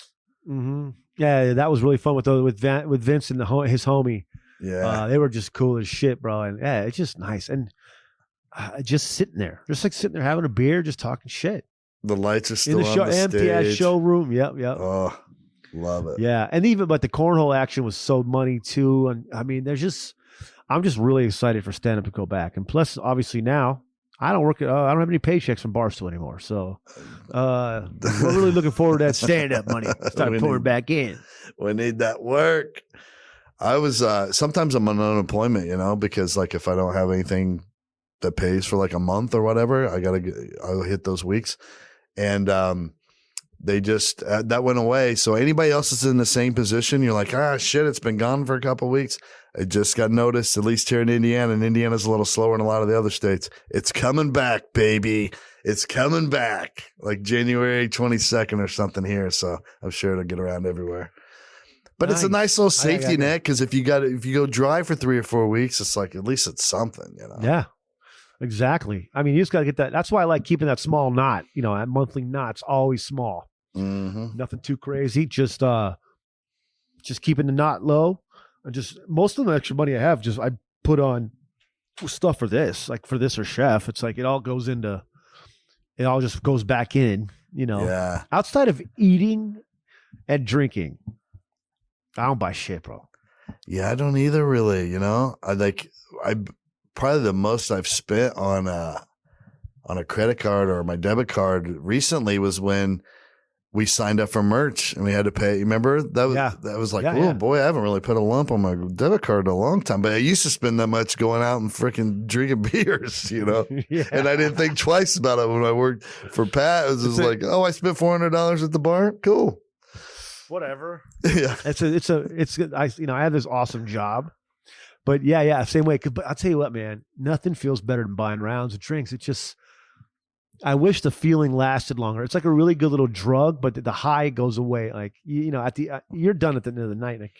Mm-hmm. Yeah, that was really fun with Vince and his homie. Yeah, they were just cool as shit, bro. And yeah, it's just nice. And just sitting there having a beer, just talking shit. The lights are still in the empty ass showroom. Yep. Oh, love it. Yeah, and but the cornhole action was so money too. And I mean, I'm just really excited for stand up to go back. And plus, obviously now I don't have any paychecks from Barstool anymore. So we're really looking forward to that stand up money start pouring back in. We need that work. I was sometimes I'm on unemployment, because like if I don't have anything that pays for like a month or whatever, I'll hit those weeks. And they just that went away. So anybody else is in the same position, you're like, shit, it's been gone for a couple of weeks. It just got noticed, at least here in Indiana, and Indiana's a little slower than a lot of the other states. It's coming back, baby. It's coming back like January 22nd or something here. So I'm sure it'll get around everywhere. But It's a nice little safety net because if you go dry for 3 or 4 weeks, it's like at least it's something, Yeah. Exactly. I mean, you just got to get that. That's why I like keeping that small knot. That monthly knot's always small. Mm-hmm. Nothing too crazy. Just keeping the knot low. And just most of the extra money I have, I put on stuff for this, like for this or chef. It's like it all just goes back in. Yeah. Outside of eating and drinking, I don't buy shit, bro. Yeah, I don't either, really. I probably the most I've spent on a credit card or my debit card recently was when we signed up for merch and we had to pay. You remember that was like, oh boy, I haven't really put a lump on my debit card in a long time, but I used to spend that much going out and freaking drinking beers, you know? And I didn't think twice about it when I worked for Pat. It was just like, oh, I spent $400 at the bar. Cool. Whatever. Yeah. I have this awesome job, but same way. But I'll tell you what, man, nothing feels better than buying rounds of drinks. It's just, I wish the feeling lasted longer. It's like a really good little drug, but the high goes away. Like, you're done at the end of the night. Like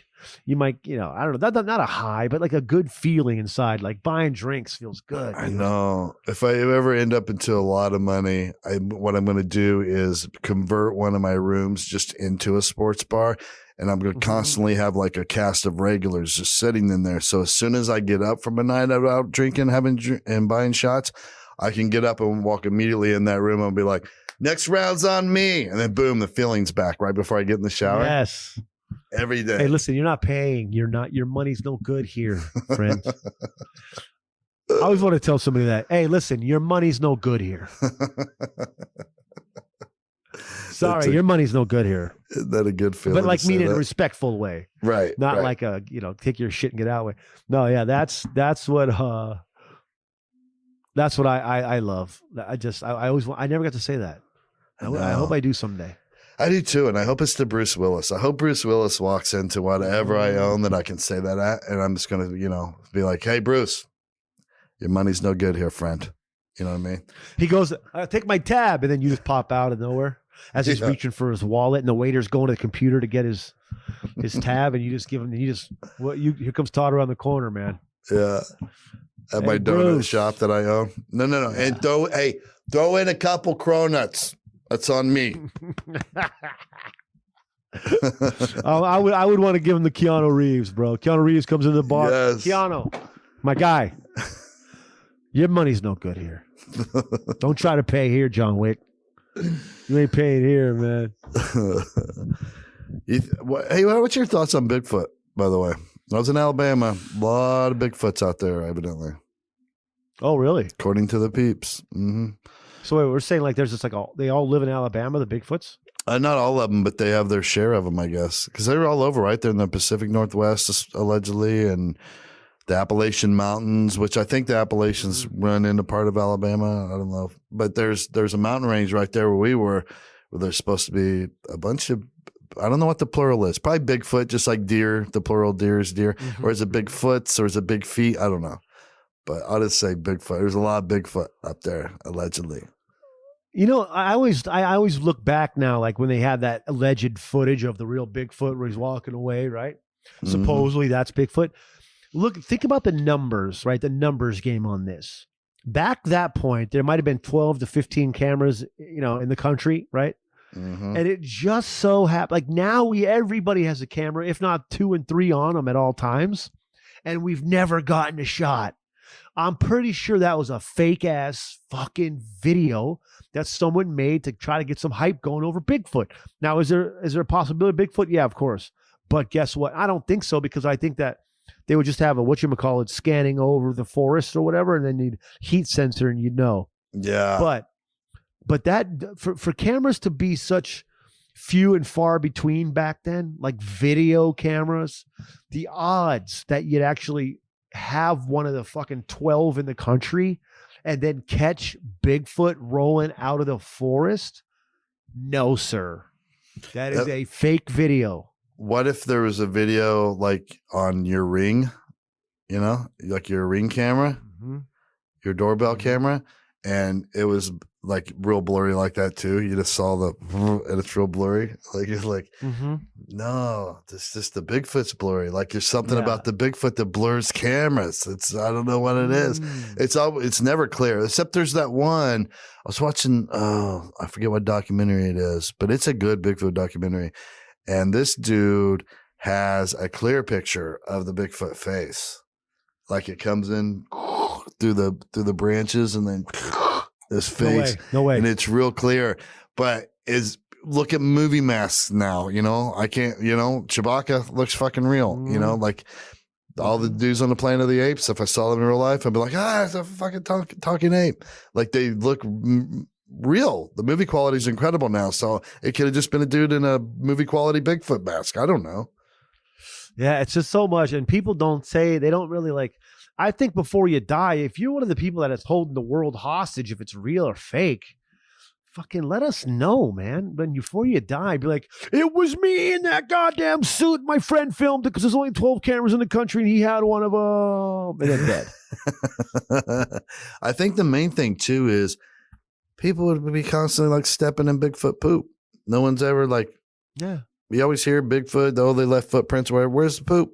you might, I don't know, not a high, but like a good feeling inside. Like buying drinks feels good. I know. If I ever end up into a lot of money, what I'm going to do is convert one of my rooms just into a sports bar. And I'm going to constantly have like a cast of regulars just sitting in there. So as soon as I get up from a night out drinking, and buying shots, I can get up and walk immediately in that room and be like, next round's on me. And then boom, the feeling's back right before I get in the shower. Yes. Every day. Hey, listen, you're not paying. Your money's no good here, friends. I always want to tell somebody that, hey, listen, your money's no good here. Sorry, your money's no good here. Isn't that a good feeling? But like mean it in a respectful way. Right. Not right. like a, take your shit and get out way. No, yeah, that's what I love. I never got to say that. I hope I do someday. I do too. And I hope it's to Bruce Willis. I hope Bruce Willis walks into whatever I own that I can say that at. And I'm just going to, be like, hey, Bruce, your money's no good here, friend. You know what I mean? He goes, take my tab. And then you just pop out of nowhere as he's reaching for his wallet. And the waiter's going to the computer to get his tab. And you just give him, here comes Todd around the corner, man. Yeah. At my donut shop that I own. No. And throw in a couple cronuts. That's on me. I would want to give him the Keanu Reeves, bro. Keanu Reeves comes into the bar. Yes. Keanu, my guy, your money's no good here. Don't try to pay here, John Wick. You ain't paying here, man. Hey, what's your thoughts on Bigfoot, by the way? I was in Alabama. A lot of Bigfoots out there, evidently. Oh, really? According to the peeps. Mm-hmm. So wait, we're saying like there's just like they all live in Alabama, the Bigfoots? Not all of them, but they have their share of them, I guess. Because they're all over, right? They're in the Pacific Northwest, allegedly, and the Appalachian Mountains, which I think the Appalachians run into part of Alabama. I don't know. But there's a mountain range right there where we were, where there's supposed to be a bunch of, I don't know what the plural is. Probably Bigfoot, just like deer. The plural deer is deer. Mm-hmm. Or is it Bigfoots or is it Big Feet? I don't know. But I'll just say Bigfoot. There's a lot of Bigfoot up there, allegedly. I always look back now, like when they had that alleged footage of the real Bigfoot where he's walking away, right? Mm-hmm. Supposedly that's Bigfoot. Think about the numbers, right? The numbers game on this. Back that point, there might have been 12 to 15 cameras, in the country, right? Mm-hmm. And it just so happened, like now everybody has a camera, if not 2 and 3 on them at all times. And we've never gotten a shot. I'm pretty sure that was a fake ass fucking video that someone made to try to get some hype going over Bigfoot. Now, is there a possibility of Bigfoot? Yeah, of course. But guess what? I don't think so, because I think that they would just have a scanning over the forest or whatever, and then you'd heat sensor and you'd know. Yeah. But that for cameras to be such few and far between back then, like video cameras, the odds that you'd actually have one of the fucking 12 in the country and then catch Bigfoot rolling out of the forest? No, sir. That is a fake video. What if there was a video like on your Ring, like your Ring camera, mm-hmm. your doorbell camera, and it was like real blurry like that too? You just saw and it's real blurry. Like it's like, mm-hmm. No, this just the Bigfoot's blurry. Like there's something about the Bigfoot that blurs cameras. I don't know what it is. It's never clear, except there's that one. I was watching, I forget what documentary it is, but it's a good Bigfoot documentary. And this dude has a clear picture of the Bigfoot face. Like it comes in through the branches and then this face. No way. And it's real clear. But look at movie masks now, I can't, Chewbacca looks fucking real, like all the dudes on the Planet of the Apes. If I saw them in real life, I'd be like, it's a fucking talking ape. Like they look real. The movie quality is incredible now. So it could have just been a dude in a movie quality Bigfoot mask. I don't know. Yeah, it's just so much. And people they don't really like, I think before you die, if you're one of the people that is holding the world hostage, if it's real or fake, fucking let us know, man. But before you die, be like, it was me in that goddamn suit. My friend filmed it because there's only 12 cameras in the country and he had one of them. And then dead. I think the main thing too is people would be constantly like stepping in Bigfoot poop. No one's ever like, yeah. We always hear Bigfoot, oh, they left footprints. Where's the poop?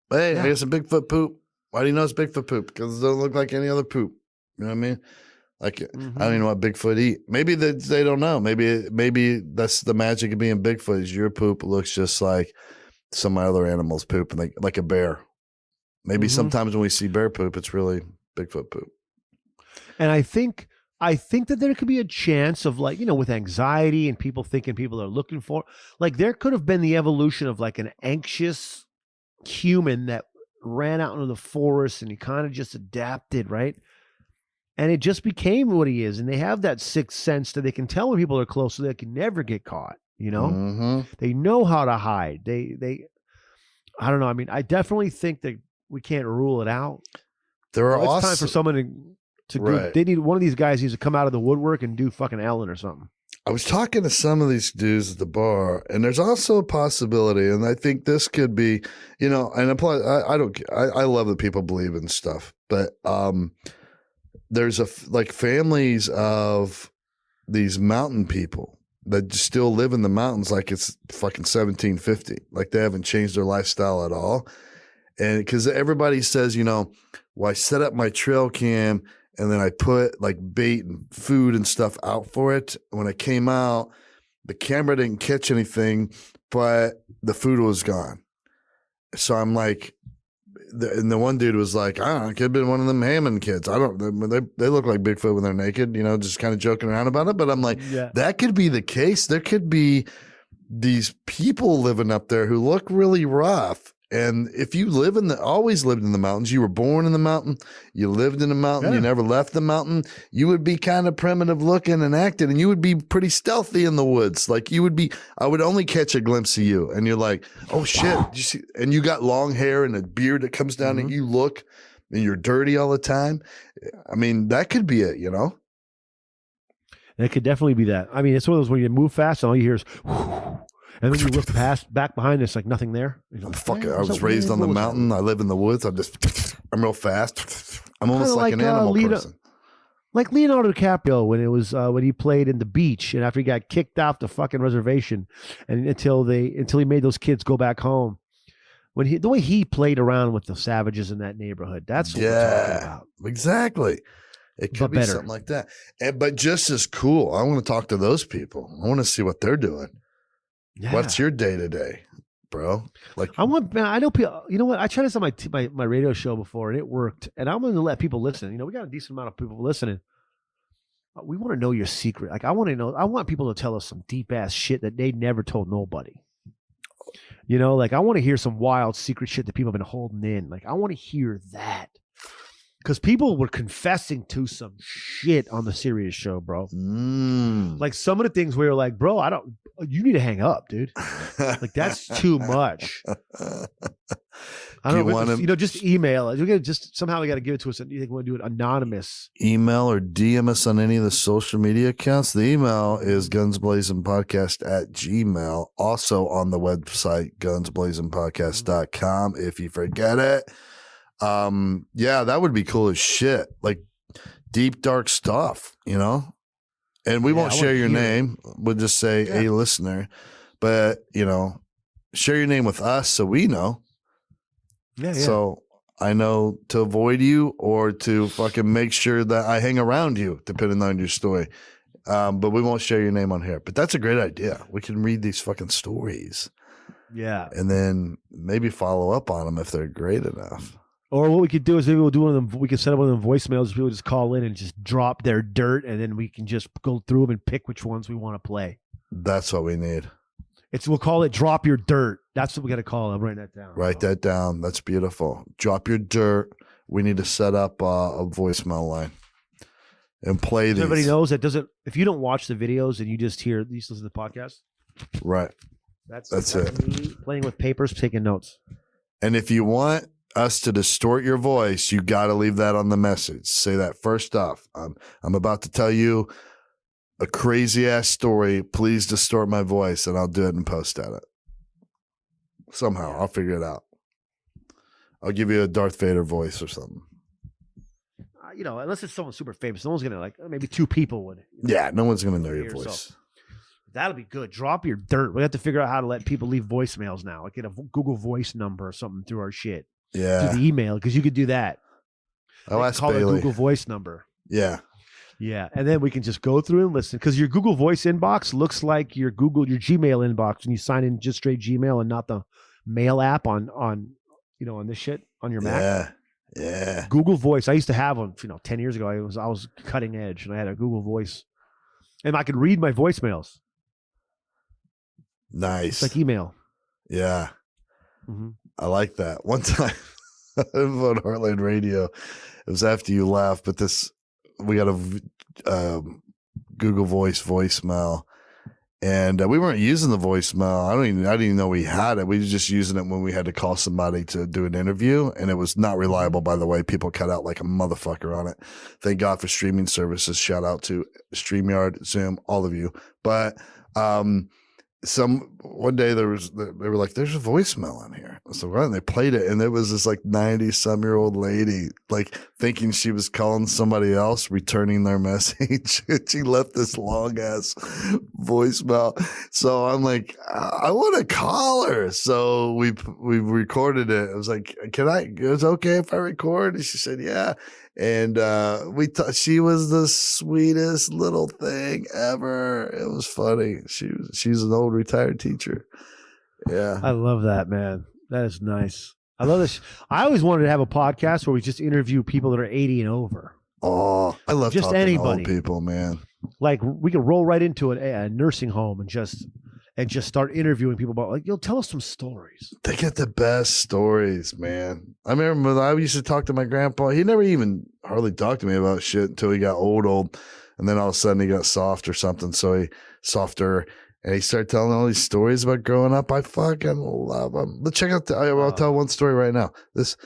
Hey, I got some Bigfoot poop. Why do you know it's Bigfoot poop? Because it doesn't look like any other poop. You know what I mean? Like, I don't even know what Bigfoot eat. Maybe they don't know. Maybe that's the magic of being Bigfoot is your poop looks just like some other animal's poop, and like a bear. Maybe sometimes when we see bear poop, it's really Bigfoot poop. And I think that there could be a chance of like, with anxiety and people thinking people are looking for, like there could have been the evolution of like an anxious human that ran out into the forest and he kind of just adapted, right? And it just became what he is. And they have that sixth sense that they can tell when people are close so they can never get caught, They know how to hide. They I don't know. I mean, I definitely think that we can't rule it out. It's time for someone to do. They need one of these guys needs to come out of the woodwork and do fucking Ellen or something. I was talking to some of these dudes at the bar, and there's also a possibility, and I think this could be, and I love that people believe in stuff, but there's families of these mountain people that still live in the mountains like it's fucking 1750, like they haven't changed their lifestyle at all, and because everybody says, well, I set up my trail cam. And then I put like bait and food and stuff out for it. When I came out, the camera didn't catch anything, but the food was gone. So I'm like, and the one dude was like, I don't know, it could have been one of them Hammond kids. I don't, they look like Bigfoot when they're naked, just kind of joking around about it. But I'm like, that could be the case. There could be these people living up there who look really rough. And if you always lived in the mountains, you were born in the mountain, you lived in the mountain, you never left the mountain, you would be kind of primitive looking and acting, and you would be pretty stealthy in the woods. Like I would only catch a glimpse of you, and you're like, oh shit, did you see? And you got long hair and a beard that comes down, and you look, and you're dirty all the time. I mean, that could be it, It could definitely be that. I mean, it's one of those where you move fast and all you hear is, and then you look back behind, it's like nothing there. Fuck it. I was raised on the mountain. I live in the woods. I'm real fast. I'm almost like an animal person. Like Leonardo DiCaprio when he played in The Beach, and after he got kicked off the fucking reservation, and until he made those kids go back home. The way he played around with the savages in that neighborhood, that's what we're talking about. Exactly. It could be something like that. But just as cool, I want to talk to those people. I want to see what they're doing. Yeah. What's your day-to-day, bro? Like I know people, you know what? I tried this on my radio show before and it worked. And I'm going to let people listen. We got a decent amount of people listening. We want to know your secret. Like I want people to tell us some deep ass shit that they never told nobody. Like I want to hear some wild secret shit that people have been holding in. Like I want to hear that. Because people were confessing to some shit on the Serious Show, bro. Like some of the things we were like, bro, you need to hang up, dude. Like that's too much. I don't know. Just email it. Somehow we got to give it to us. You think we want to do it anonymous? Email or DM us on any of the social media accounts. The email is gunsblazinpodcast@gmail. Also on the website, gunsblazinpodcast.com. If you forget it. That would be cool as shit. Like deep, dark stuff, and we won't share your name. We'll just say a listener, but share your name with us so we know. Yeah. So I know to avoid you or to fucking make sure that I hang around you, depending on your story. But we won't share your name on here. But that's a great idea. We can read these fucking stories. Yeah. And then maybe follow up on them if they're great enough. Or what we could do is maybe we'll do one of them. We could set up one of them voicemails. People just call in and just drop their dirt, and then we can just go through them and pick which ones we want to play. That's what we need. We'll call it "Drop Your Dirt." That's what we got to call it. I'm writing that down. Write that down. That's beautiful. Drop your dirt. We need to set up a voicemail line. and play these. Everybody knows that doesn't. If you don't watch the videos and you just listen to the podcast, Right. that's it. Me playing with papers, taking notes. And if you want us to distort your voice, you got to leave that on the message. Say that first off. I'm about to tell you a crazy ass story. Please distort my voice, and I'll do it and post at it. Somehow, I'll figure it out. I'll give you a Darth Vader voice or something. Unless it's someone super famous, no one's gonna maybe 2 people would. Yeah, no one's gonna know your voice. So, that'll be good. Drop your dirt. We have to figure out how to let people leave voicemails now. Like get a Google Voice number or something through our shit. Yeah, through the email, because you could do that. I'll ask call Bailey. a Google Voice number. Yeah. Yeah, and then we can just go through and listen, because your Google Voice inbox looks like your Gmail inbox when you sign in just straight Gmail and not the mail app on this shit on your Mac. Yeah. Google Voice. I used to have one, 10 years ago. I was cutting edge, and I had a Google Voice, and I could read my voicemails. Nice. It's like email. Yeah. Mm-hmm. I like that. One time on Heartland Radio, it was after you left, but we got a Google Voice voicemail, and we weren't using the voicemail. I didn't even know we had it. We were just using it when we had to call somebody to do an interview, and it was not reliable, by the way. People cut out like a motherfucker on it. Thank God for streaming services. Shout out to StreamYard, Zoom, all of you. But one day they were like, there's a voicemail on here. So and they played it, and it was this like 90-some-year-old lady, like thinking she was calling somebody else, returning their message. She left this long ass voicemail. So I'm like, I want to call her. So we recorded it. I was like, it's okay if I record? And she said, yeah. And she was the sweetest little thing ever. It was funny. She's an old retired teacher. Yeah. I love that, man. That is nice. I love this. I always wanted to have a podcast where we just interview people that are 80 and over. Oh, I love just talking anybody. to old people, man. Like we could roll right into a nursing home and just start interviewing people about tell us some stories. They get the best stories, man. I remember when I used to talk to my grandpa. He never even hardly talked to me about shit until he got old. And then all of a sudden he got soft or something. And he started telling all these stories about growing up. I fucking love them. Let's check out. I'll tell one story right now. This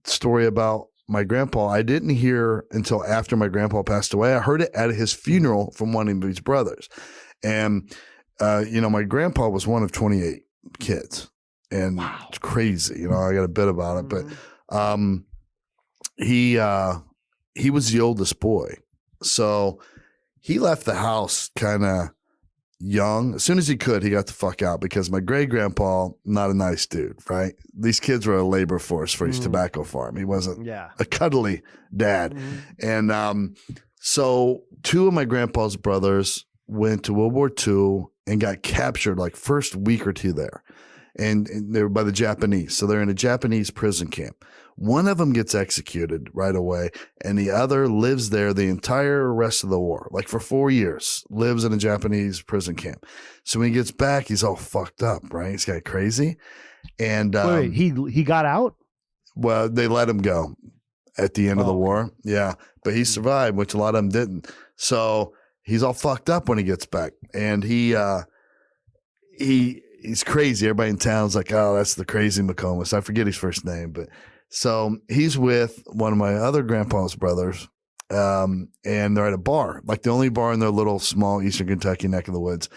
story about my grandpa, I didn't hear until after my grandpa passed away. I heard it at his funeral from one of his brothers. And, my grandpa was one of 28 kids. And wow. It's crazy. I got a bit about it. But he was the oldest boy. So he left the house kind of young. As soon as he could, he got the fuck out, because my great grandpa, not a nice dude, right? These kids were a labor force for his tobacco farm. He wasn't a cuddly dad. And so 2 of my grandpa's brothers went to World War II and got captured like first week or 2 there. And they were by the Japanese. So they're in a Japanese prison camp. One of them gets executed right away, and the other lives there the entire rest of the war, like for 4 years, lives in a Japanese prison camp. So when he gets back, he's all fucked up, right? He's got crazy. And wait, he got out? Well, they let him go at the end of the war. Yeah. But he survived, which a lot of them didn't. So he's all fucked up when he gets back. And he's crazy. Everybody in town's like, oh, that's the crazy McComas. I forget his first name, but so he's with one of my other grandpa's brothers, and they're at a bar, like the only bar in their little small Eastern Kentucky neck of the woods.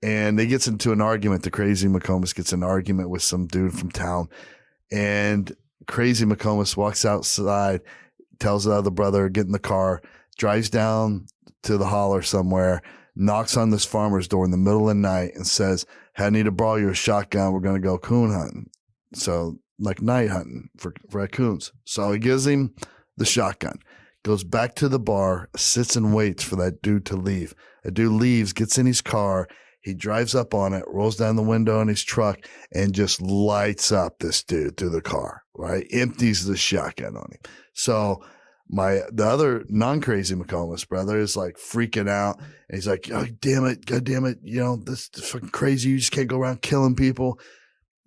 And they gets into an argument. The crazy McComas gets in an argument with some dude from town, and crazy McComas walks outside, tells the other brother, get in the car, drives down to the holler somewhere, knocks on this farmer's door in the middle of the night and says, hey, I need to borrow your shotgun. We're going to go coon hunting. So like night hunting for raccoons. So he gives him the shotgun, goes back to the bar, sits and waits for that dude to leave. A dude leaves, gets in his car. He drives up on it, rolls down the window in his truck, and just lights up this dude through the car, right? Empties the shotgun on him. So the other non-crazy McComas brother is like freaking out. And he's like, oh, damn it. God damn it. This is fucking crazy. You just can't go around killing people.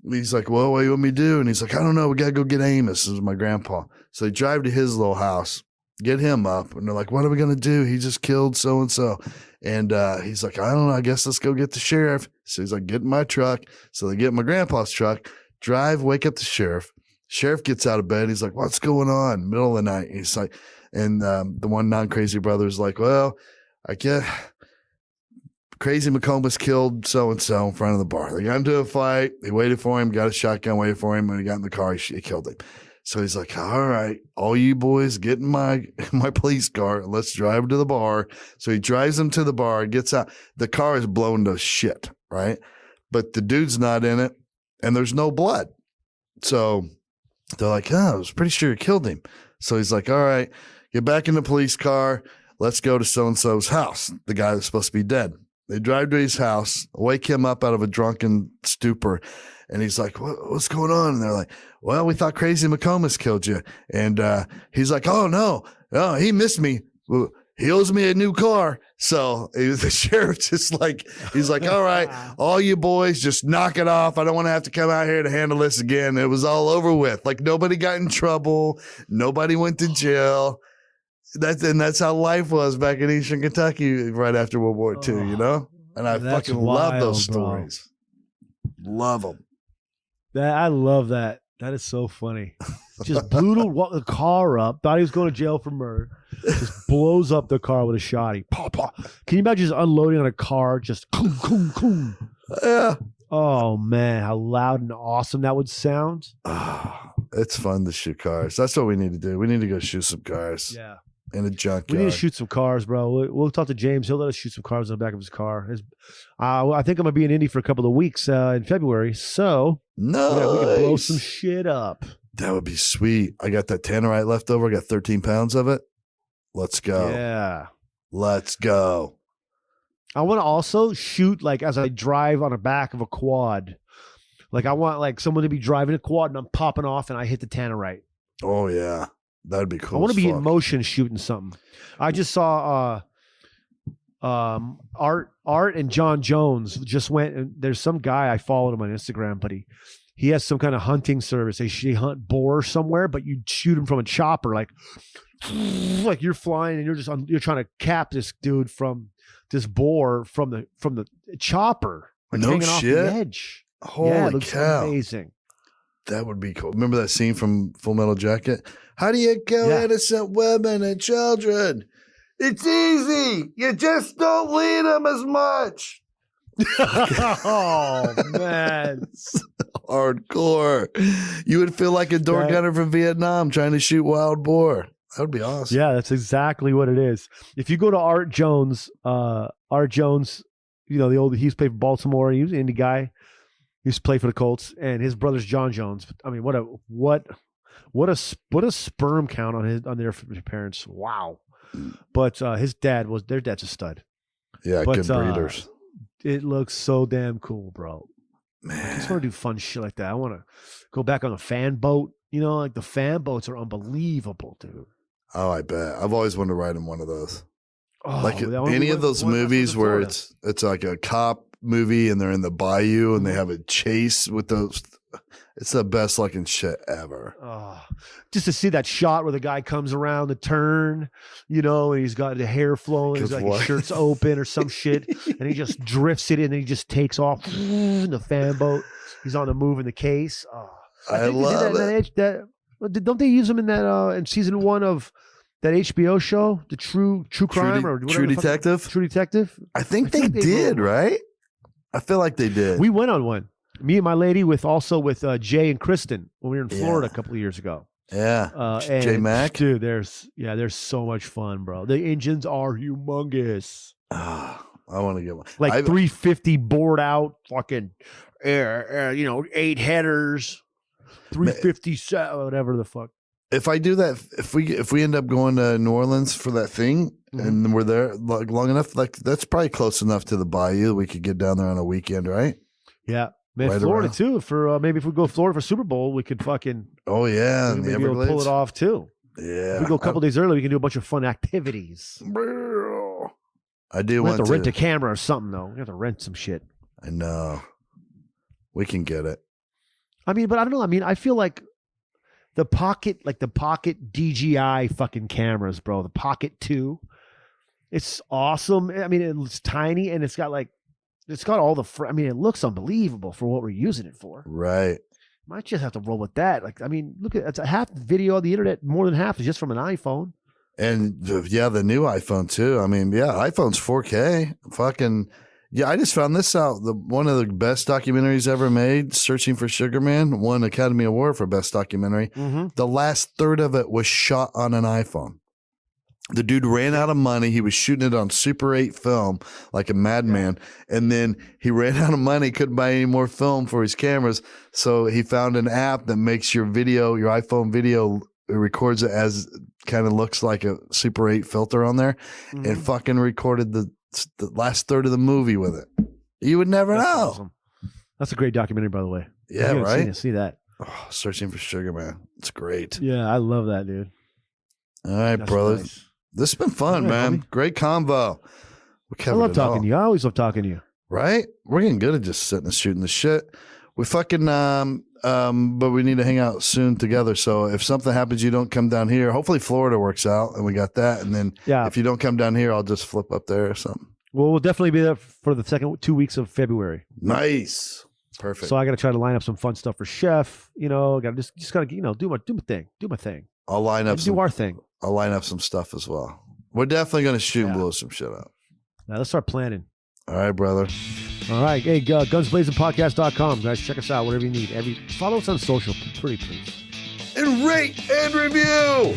And he's like, well, what do you want me to do? And he's like, I don't know. We got to go get Amos. This is my grandpa. So they drive to his little house, get him up. And they're like, what are we going to do? He just killed so-and-so. And he's like, I don't know. I guess let's go get the sheriff. So he's like, get in my truck. So they get in my grandpa's truck, drive, wake up the sheriff. Sheriff gets out of bed. He's like, what's going on? Middle of the night. He's like, and the one non-crazy brother's like, well, I guess crazy McComas killed so-and-so in front of the bar. They got into a fight. They waited for him, got a shotgun, waited for him. When he got in the car, he killed him. So he's like, all right, all you boys get in my police car. And let's drive to the bar. So he drives them to the bar, gets out. The car is blown to shit, right? But the dude's not in it, and there's no blood. So they're like, oh, I was pretty sure you killed him. So he's like, all right, get back in the police car. Let's go to so-and-so's house, the guy that's supposed to be dead. They drive to his house, wake him up out of a drunken stupor. And he's like, what's going on? And they're like, well, we thought Crazy McComas killed you. And he's like, oh, no, he missed me. Well, he owes me a new car. So the sheriff just like, he's like, all right, all you boys just knock it off. I don't want to have to come out here to handle this again. It was all over with. Like nobody got in trouble. Nobody went to jail. That's how life was back in Eastern Kentucky right after World War II, you know? And I fucking love those stories. Bro. Love them. I love that. That is so funny. Just blew the car up. Thought he was going to jail for murder. Just blows up the car with a shotty. Paw, paw. Can you imagine just unloading on a car? Just coom, coom, coom. Yeah. Oh, man. How loud and awesome that would sound. It's fun to shoot cars. That's what we need to do. We need to go shoot some cars. Yeah. In a junkyard. We need to shoot some cars, bro. We'll talk to James. He'll let us shoot some cars on the back of his car. I think I'm going to be in Indy for a couple of weeks in February. So nice. Yeah, we can blow some shit up. That would be sweet. I got that tannerite left over. I got 13 pounds of it. Let's go. Yeah. Let's go. I want to also shoot like as I drive on the back of a quad. Like I want like someone to be driving a quad and I'm popping off and I hit the tannerite. Oh, yeah. That'd be cool. I want to be in motion shooting something. I just saw Art and John Jones just went, and there's some guy I followed him on Instagram, but he has some kind of hunting service. They hunt boar somewhere, but you shoot him from a chopper, like you're flying and you're trying to cap this dude from this boar from the chopper, like no hanging shit. Off the edge. Holy cow! Amazing. That would be cool. Remember that scene from Full Metal Jacket? How do you kill innocent women and children? It's easy. You just don't lead them as much. Oh, man. Hardcore. You would feel like a door gunner from Vietnam trying to shoot wild boar. That would be awesome. Yeah, that's exactly what it is. If you go to Art Jones, you know, he used to play for Baltimore. He was an indie guy. He used to play for the Colts, and his brother's John Jones. I mean, what a sperm count on their parents. Wow. But their dad's a stud. Yeah, good breeders. It looks so damn cool, bro. Man. I just want to do fun shit like that. I want to go back on a fan boat. You know, like the fan boats are unbelievable, dude. Oh, I bet. I've always wanted to ride in one of those. Oh, like any of those movies where it's like a cop movie and they're in the bayou and they have a chase with those. It's the best looking shit ever. Oh, just to see that shot where the guy comes around the turn, you know, and he's got the hair flowing, his shirt's open or some shit, and he just drifts it in and he just takes off in the fan boat. He's on the move in the case. Oh, I love it. Don't they use him in that in season 1 of that HBO show, the True Crime or whatever True Detective? True Detective? I think they did, right? I feel like they did. We went on one. Me and my lady with Jay and Kristen when we were in Florida a couple of years ago. Yeah. And J Mac. Dude, there's so much fun, bro. The engines are humongous. I want to get one. Like 350 bored out, fucking 8 headers, 350 whatever the fuck. If I do that, if we end up going to New Orleans for that thing and we're there like long enough, like that's probably close enough to the bayou. We could get down there on a weekend, right? Yeah. Man, right Florida too. For maybe if we go to Florida for Super Bowl, we could fucking maybe able to pull it off too. Yeah. If we go a couple days early, we can do a bunch of fun activities. I do we want have to rent a camera or something though. We have to rent some shit. I know. We can get it. I mean, but I don't know. I mean, I feel like the Pocket DJI fucking cameras, bro. The Pocket 2. It's awesome. I mean, it's tiny and it's got all the. I mean, it looks unbelievable for what we're using it for. Right. Might just have to roll with that. Like, I mean, look at it's half the video on the internet. More than half is just from an iPhone. And yeah, the new iPhone too. I mean, yeah, iPhone's 4K. Fucking yeah. I just found this out. One of the best documentaries ever made, Searching for Sugar Man, won Academy Award for best documentary. Mm-hmm. The last third of it was shot on an iPhone. The dude ran out of money. He was shooting it on Super 8 film like a madman. And then he ran out of money, couldn't buy any more film for his cameras. So he found an app that makes your iPhone video, it records it as kind of looks like a Super 8 filter on there, and fucking recorded the last third of the movie with it. You would never know. Awesome. That's a great documentary, by the way. Yeah, right? See that. Oh, Searching for Sugar Man. It's great. Yeah, I love that, dude. All right, That's brothers. nice. This has been fun, man. Homie. Great convo. I love talking to you. I always love talking to you. Right? We're getting good at just sitting and shooting the shit. We fucking but we need to hang out soon together. So if something happens, you don't come down here. Hopefully Florida works out and we got that. And then if you don't come down here, I'll just flip up there or something. Well, we'll definitely be there for the second 2 weeks of February. Nice. Perfect. So I got to try to line up some fun stuff for Chef. You know, got to just got to do my thing. Do my thing. I'll line up do our thing. I'll line up some stuff as well. We're definitely going to shoot and blow some shit up. Now let's start planning. All right, brother. All right. Hey, gunsblazinpodcast.com. Guys, check us out. Whatever you need. Follow us on social. Pretty please. And rate and review.